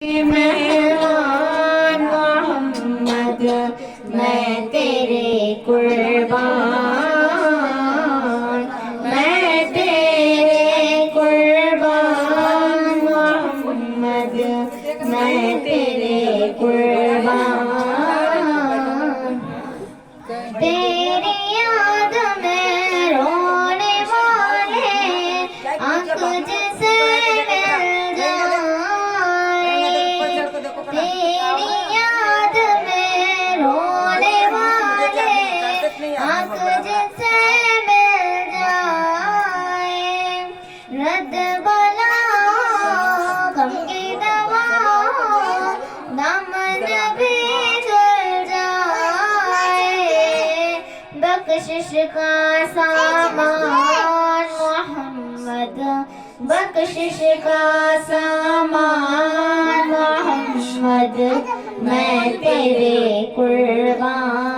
मेहमान मोहम्मद मैं तेरे कुर्बान, मैं तेरे कुर्बान मोहम्मद मैं तेरे कुर्बान। तेरी याद में रोने वाले आंख जैसे मिल जाए, तेरी याद में रोने वाले आंख जैसे मिल जाए। रद बला गम की दवा दामन भी जल जाए। बख्शिश का सामान मोहम्मद, बख्शिश का सामान मोहम्मद मैं तेरे कुर्बान।